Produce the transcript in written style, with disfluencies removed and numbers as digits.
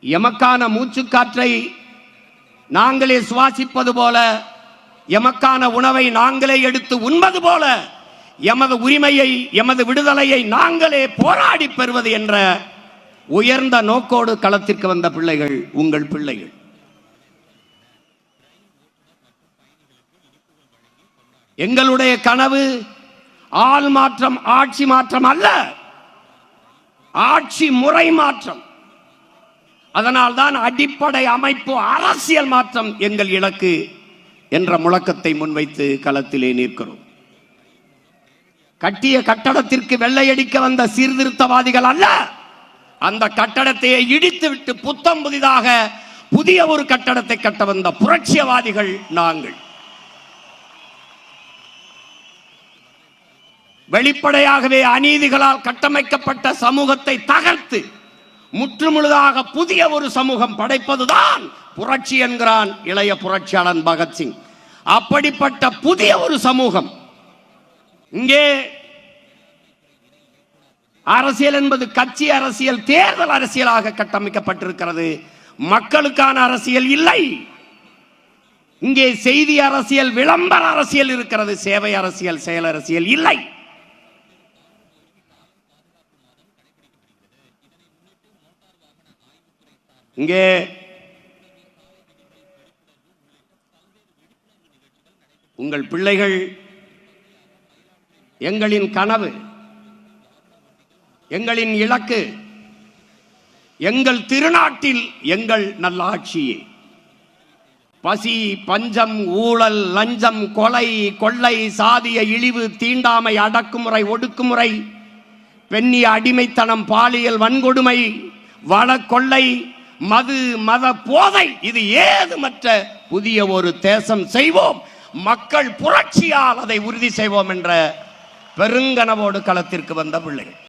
எமக்கான மூச்சுக்காற்றை நாங்களே சுவாசிப்பது போல, எமக்கான உணவை நாங்களே எடுத்து உண்பது போல, எமது உரிமையை, எமது விடுதலையை நாங்களே போராடி பெறுவது என்ற உயர்ந்த நோக்கோடு களத்திற்கு வந்த பிள்ளைகள் உங்கள் பிள்ளைகள். எங்களுடைய கனவு ஆள் மாற்றம், ஆட்சி மாற்றம் அல்ல, ஆட்சி முறை மாற்றம். அதனால்தான் அடிப்படை அமைப்பு அரசியல் மாற்றம் எங்கள் இலக்கு என்ற முழக்கத்தை முன்வைத்து களத்திலே நிற்கிறோம். கட்டிய கட்டடத்திற்கு வெள்ளையடிக்க வந்த சீர்திருத்தவாதிகள் அல்ல, அந்த கட்டடத்தை இடித்துவிட்டு புத்தம் புதிதாக புதிய ஒரு கட்டடத்தை கட்ட வந்த புரட்சியவாதிகள் நாங்கள். வெளிப்படையாகவே அநீதிகளால் கட்டமைக்கப்பட்ட சமூகத்தை தகர்த்து முற்றுமுழுதாக புதிய ஒரு சமூகம் படைப்பதுதான் புரட்சி என்கிறான் இளைய புரட்சியாளன் பகத்சிங். அப்படிப்பட்ட புதிய ஒரு சமூகம். இங்கே அரசியல் என்பது கட்சி அரசியல், தேர்தல் அரசியலாக கட்டமைக்கப்பட்டிருக்கிறது. மக்களுக்கான அரசியல் இல்லை. இங்கே செய்தி அரசியல், விளம்பர அரசியல் இருக்கிறது. சேவை அரசியல், செயல் அரசியல் இல்லை. இங்கே உங்கள் பிள்ளைகள் எங்களின் கனவு, எங்களின் இலக்கு, எங்கள் திருநாட்டில் எங்கள் நல்லாட்சியே. பசி, பஞ்சம், ஊழல், லஞ்சம், கொலை, கொள்ளை, சாதிய இழிவு, தீண்டாமை, அடக்குமுறை, ஒடுக்குமுறை, பெண்ணிய அடிமைத்தனம், பாலியல் வன்கொடுமை, வள கொள்ளை, மது, மத போதை, இது ஏதுமற்ற புதிய ஒரு தேசம் செய்வோம். மக்கள் புரட்சியால் அதை உறுதி செய்வோம் என்ற பெருங்கனவோடு களத்திற்கு வந்த பிள்ளைகள்.